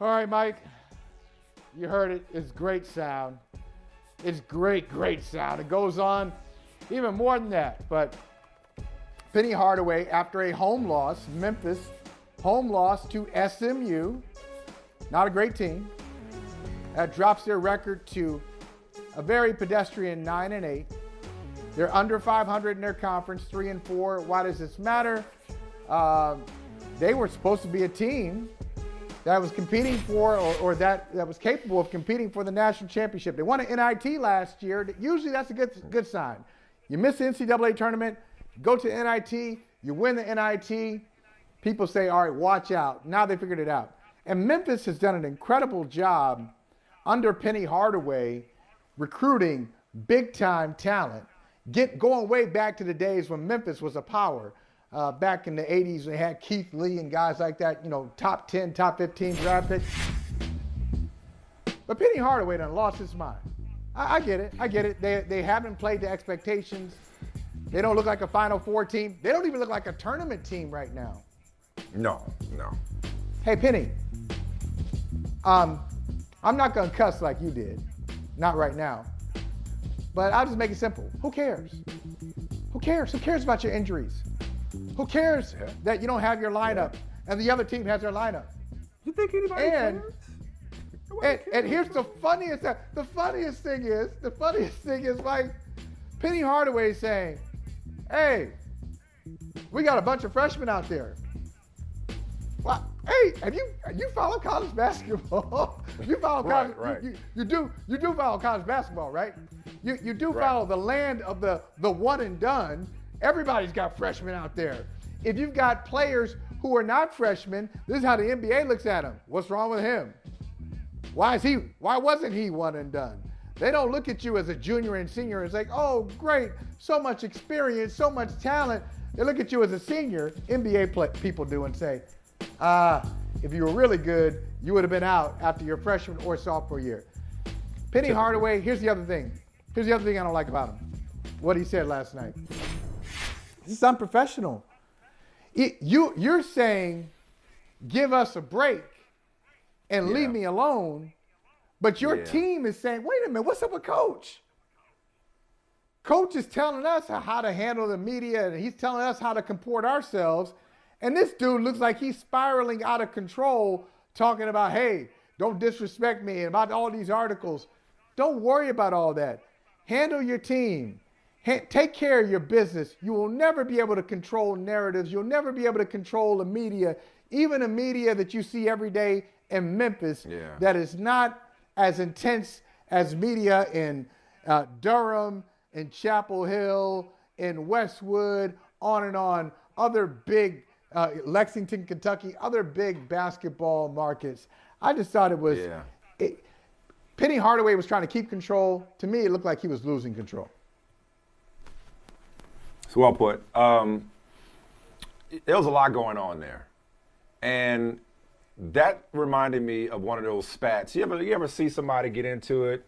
All right, Mike. You heard it. It's great sound. It's great, great sound. It goes on even more than that. But Penny Hardaway, after a home loss, Memphis, home loss to SMU, not a great team, that drops their record to a very pedestrian 9-8. They're under 500 in their conference, 3-4. Why does this matter? They were supposed to be a team that was competing for, or that was capable of competing for the national championship. They won an NIT last year. Usually that's a good sign. You miss the NCAA tournament, go to NIT, you win the NIT, people say, all right, watch out. Now they figured it out. And Memphis has done an incredible job under Penny Hardaway recruiting big-time talent, going way back to the days when Memphis was a power. Back in the 80s, they had Keith Lee and guys like that, top 10, top 15 draft picks. But Penny Hardaway done lost his mind. I get it. They haven't played to expectations. They don't look like a Final Four team. They don't even look like a tournament team right now. No. Hey, Penny, I'm not going to cuss like you did. Not right now. But I'll just make it simple. Who cares? Who cares? Who cares about your injuries? Who cares that you don't have your lineup and the other team has their lineup? You think anybody cares? And here's the funniest thing. The funniest thing is like Penny Hardaway saying, hey, we got a bunch of freshmen out there. Well, hey, have you follow college basketball? You follow college, right. You do follow college basketball, right? You do follow the land of the one and done. Everybody's got freshmen out there. If you've got players who are not freshmen, this is how the NBA looks at them. What's wrong with him? Why wasn't he one and done? They don't look at you as a junior and senior and say, oh, great, so much experience, so much talent. They look at you as a senior, NBA people do, and say, if you were really good, you would have been out after your freshman or sophomore year. Penny Hardaway, here's the other thing. Here's the other thing I don't like about him. What he said last night. This is unprofessional. You're saying, give us a break and leave me alone, but your team is saying, wait a minute, what's up with Coach? Coach is telling us how to handle the media, and he's telling us how to comport ourselves, and this dude looks like he's spiraling out of control, talking about, hey, don't disrespect me, and about all these articles. Don't worry about all that. Handle your team. Take care of your business. You will never be able to control narratives. You'll never be able to control the media, even the media that you see every day in Memphis that is not as intense as media in Durham, in Chapel Hill, in Westwood, on and on, other big, Lexington, Kentucky, other big basketball markets. I just thought it was, Penny Hardaway was trying to keep control. To me, it looked like he was losing control. It's well put. There was a lot going on there. And that reminded me of one of those spats. You ever see somebody get into it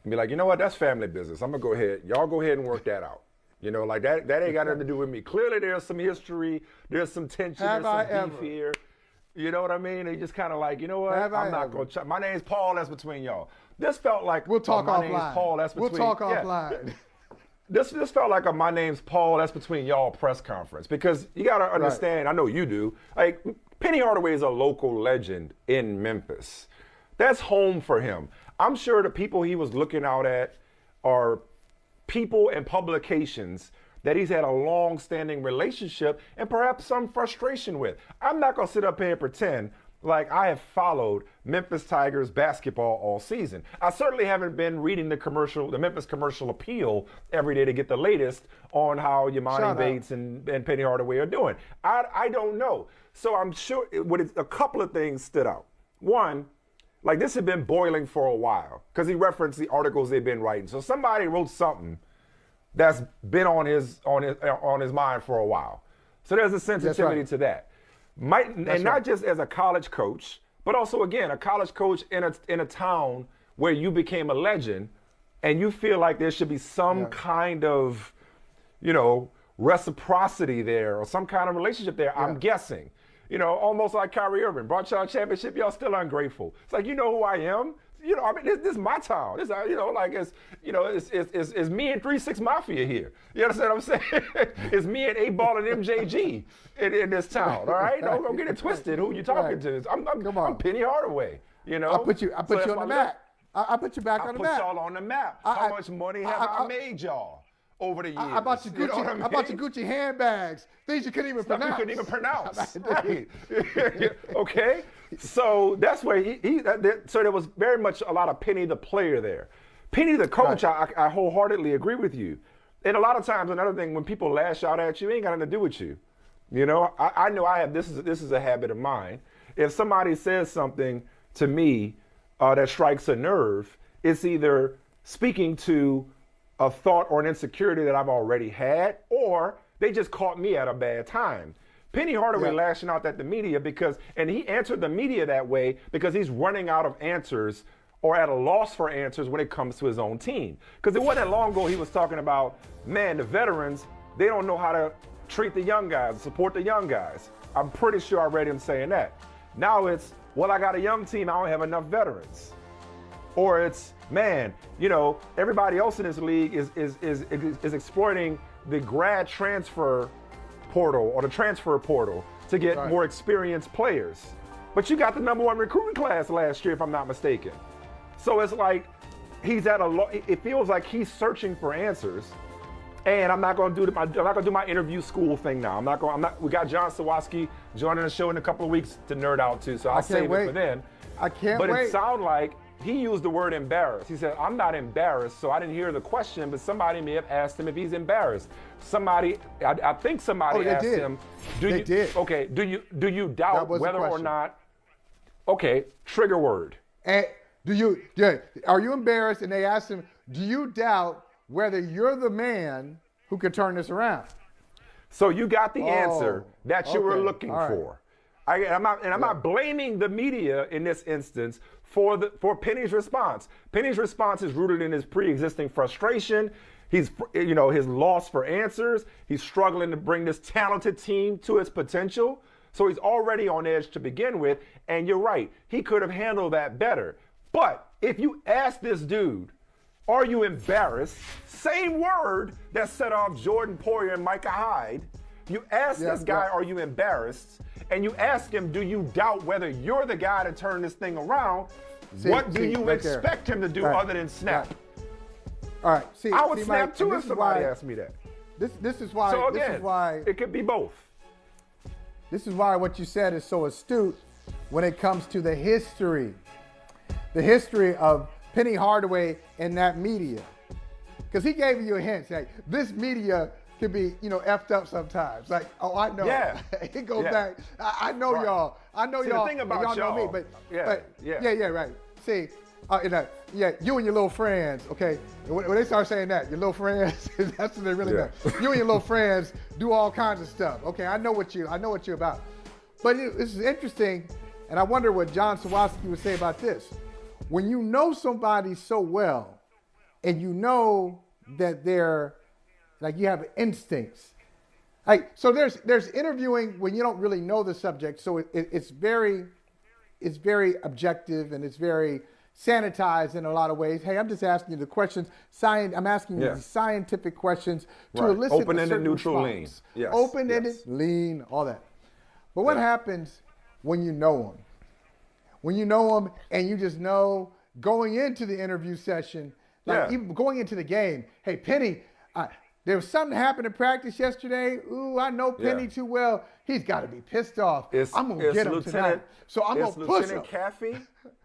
and be like, you know what, that's family business. I'm going to go ahead. Y'all go ahead and work that out. Like that ain't got nothing to do with me. Clearly there's some history. There's some tension. There's some beef here. You know what I mean? They just kind of like, you know what, I'm not going to. My name's Paul, that's between y'all. This felt like, we'll talk my offline. Name's Paul, that's between. We'll talk offline. This felt like a my name's Paul, that's between y'all press conference. Because you got to understand, I know you do, like Penny Hardaway is a local legend in Memphis. That's home for him. I'm sure the people he was looking out at are people and publications that he's had a long-standing relationship and perhaps some frustration with. I'm not going to sit up here and pretend like I have followed Memphis Tigers basketball all season. I certainly haven't been reading the Memphis Commercial Appeal every day to get the latest on how Yamani Bates and Penny Hardaway are doing. I don't know. So I'm sure a couple of things stood out. One, like this had been boiling for a while because he referenced the articles they've been writing. So somebody wrote something that's been on his mind for a while. So there's a sensitivity to that. Not just as a college coach, but also, again, a college coach in a town where you became a legend and you feel like there should be some kind of, reciprocity there or some kind of relationship there, I'm guessing. almost like Kyrie Irving. Brought y'all a championship, y'all still ungrateful. It's like, you know who I am. This is my town. This, it's me and 3-6 Mafia here. You understand what I'm saying? It's me and 8-Ball and MJG in this town. All right, don't get it twisted. Who you talking to? I'm Penny Hardaway. I put you on the map. I put you back on the map. I put y'all on the map. How much money have I made y'all over the years? I bought you Gucci. I bought you Gucci handbags. Things you couldn't even pronounce. You couldn't even pronounce. Right. Okay. So that's where so there was very much a lot of Penny the player there. Penny the coach, right. I wholeheartedly agree with you. And a lot of times, another thing, when people lash out at you, it ain't got nothing to do with you. I know I have, this is a habit of mine. If somebody says something to me that strikes a nerve, it's either speaking to a thought or an insecurity that I've already had, or they just caught me at a bad time. Penny Hardaway lashing out at the media and he answered the media that way because he's running out of answers or at a loss for answers when it comes to his own team. Because it wasn't long ago he was talking about, man, the veterans, they don't know how to treat the young guys, support the young guys. I'm pretty sure I read him saying that. Now it's, well, I got a young team, I don't have enough veterans. Or it's, man, everybody else in this league is exploiting the grad transfer portal or the transfer portal to get more experienced players. But you got the #1 recruiting class last year, if I'm not mistaken. So it's like he's at it feels like he's searching for answers. And I'm not going to do my interview school thing now. We got John Sawatsky joining the show in a couple of weeks to nerd out too, so I'll save it for then. I can't wait. But it sounded like he used the word embarrassed. He said, I'm not embarrassed, so I didn't hear the question, but somebody may have asked him if he's embarrassed. I think somebody asked him, okay, do you doubt whether or not, okay, trigger word. And are you embarrassed? And they asked him, do you doubt whether you're the man who could turn this around? So you got the answer that you were looking for. I'm not blaming the media in this instance for Penny's response. Penny's response is rooted in his pre-existing frustration. He's, his loss for answers. He's struggling to bring this talented team to its potential. So he's already on edge to begin with. And you're right, he could have handled that better. But if you ask this dude, are you embarrassed? Same word that set off Jordan Poyer and Micah Hyde. You ask this guy, are you embarrassed? And you ask him, do you doubt whether you're the guy to turn this thing around? What do you expect him to do other than snap? Right. All right. I would snap too if somebody asked me that. This is why. So again, this is why it could be both. This is why what you said is so astute when it comes to the history of Penny Hardaway and that media, because he gave you a hint. Like, this media could be, effed up sometimes. Like, oh, I know. Yeah. It goes back. I know y'all. I know y'all. The thing about y'all know me, but right. See, you and your little friends. Okay, when they start saying that, your little friends, that's what they really mean. You and your little friends do all kinds of stuff. Okay, I know what you're about. But this is interesting, and I wonder what John Sawatsky would say about this. When you know somebody so well, and you know that they're like, you have instincts. Like, so there's interviewing when you don't really know the subject, so it's very objective and it's very sanitized in a lot of ways. Hey, I'm just asking you the questions. I'm asking you scientific questions to elicit open-ended, neutral, lean. Yes. Open-ended, lean, all that. But what happens when you know them? When you know them and you just know going into the interview session, even going into the game, hey, Penny, there was something happened in practice yesterday. Ooh, I know Penny too well. He's got to be pissed off. I'm going to get him tonight. So I'm going to push him.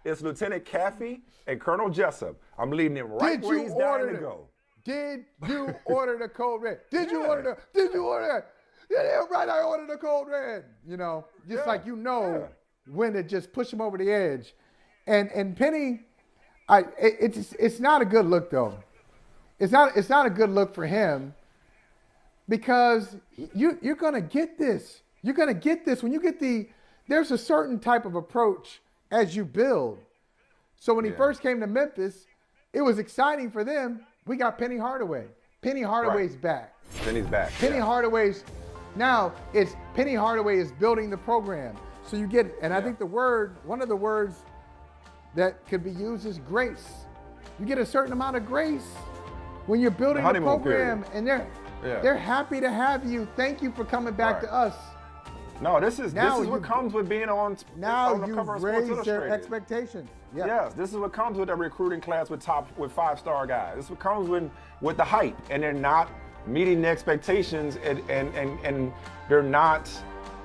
It's Lieutenant Caffey and Colonel Jessup. I'm leading him right where he's dying to go. Did you order the code red? Did you order that? Yeah, right, I ordered the code red. Like when to just push him over the edge. And Penny, it's not a good look though. It's not a good look for him, because you're gonna get this. You're gonna get this when you get there's a certain type of approach as you build. So when he first came to Memphis, it was exciting for them. We got Penny Hardaway. Penny Hardaway's back. Penny's back. Penny Hardaway's Now it's Penny Hardaway is building the program. So you get, and I think one of the words that could be used is grace. You get a certain amount of grace when you're building the program, and they're happy to have you. Thank you for coming back to us. No, this is what comes with being on the cover of Sports Illustrated. Their expectations. Yeah. Yes, this is what comes with a recruiting class with 5-star guys. This is what comes with the hype, and they're not meeting the expectations, and they're not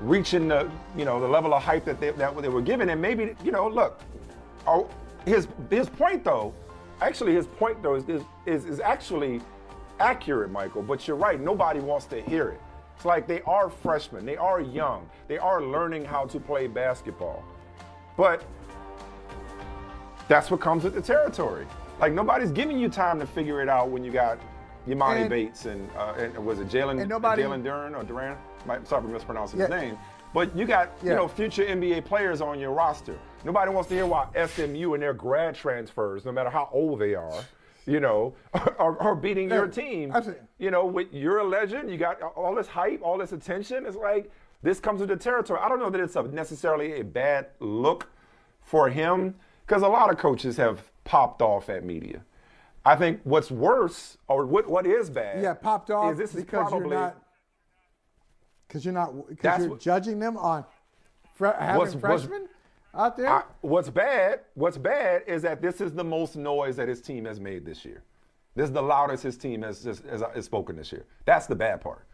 reaching the level of hype that they were given. And maybe look, his point though is actually accurate, Michael. But you're right, nobody wants to hear it. It's like they are freshmen, they are young, they are learning how to play basketball. But that's what comes with the territory. Like, nobody's giving you time to figure it out when you got Yamani Bates and was it Jalen Duran or Duran? Sorry for mispronouncing his name. But you got future NBA players on your roster. Nobody wants to hear why SMU and their grad transfers, no matter how old they are, are beating your team. You're a legend. You got all this hype, all this attention. It's like this comes with the territory. I don't know that it's necessarily a bad look for him, because a lot of coaches have popped off at media. I think what's worse, or what is bad, popped off is this is because you're judging them on having freshmen out there. What's bad is that this is the most noise that his team has made this year. This is the loudest his team has spoken this year. That's the bad part.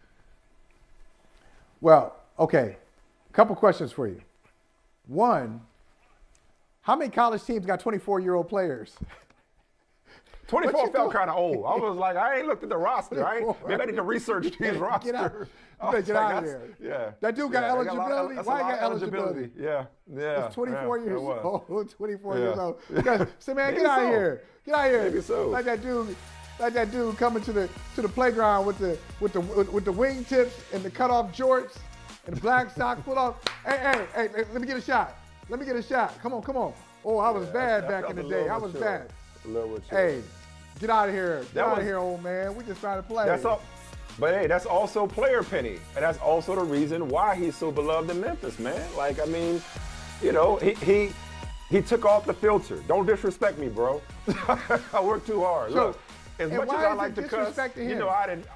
Well, okay, a couple questions for you. One, how many college teams got 24-year-old players? 24 felt kind of old. I was like, I ain't looked at the roster. Maybe I need to research his roster. Get out of there. Yeah. That dude got eligibility. Why he got eligibility? Yeah. He's 24 years old. 24 years old. Say, man, Maybe get out of here. Get out of here. Maybe so. Like that dude coming to the playground with the wingtips and the cutoff jorts and the black socks pulled off. Hey, let me get a shot. Come on. Oh, I was bad back in the day. I was bad. Hey, get out of here. Get out of here, old man. We just trying to play. That's all. But hey, that's also player Penny. And that's also the reason why he's so beloved in Memphis, man. Like, I mean, he took off the filter. Don't disrespect me, bro. I work too hard. Look, as much as I like to cuss, I didn't.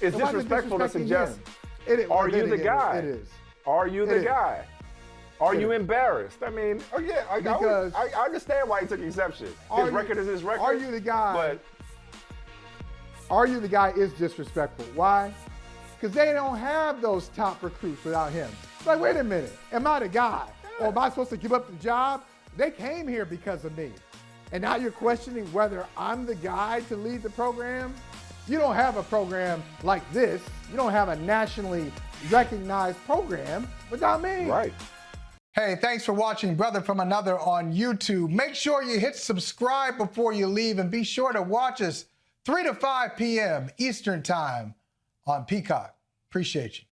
It's disrespectful to suggest, are you the guy? It is. Are you the guy? Are you embarrassed? I mean, I understand why he took exception. His record is his record. Are you the guy? Are you the guy is disrespectful. Why? Because they don't have those top recruits without him. It's like, wait a minute. Am I the guy? Or am I supposed to give up the job? They came here because of me. And now you're questioning whether I'm the guy to lead the program? You don't have a program like this. You don't have a nationally recognized program without me. Right. Hey, thanks for watching Brother from Another on YouTube. Make sure you hit subscribe before you leave, and be sure to watch us 3 to 5 p.m. Eastern Time on Peacock. Appreciate you.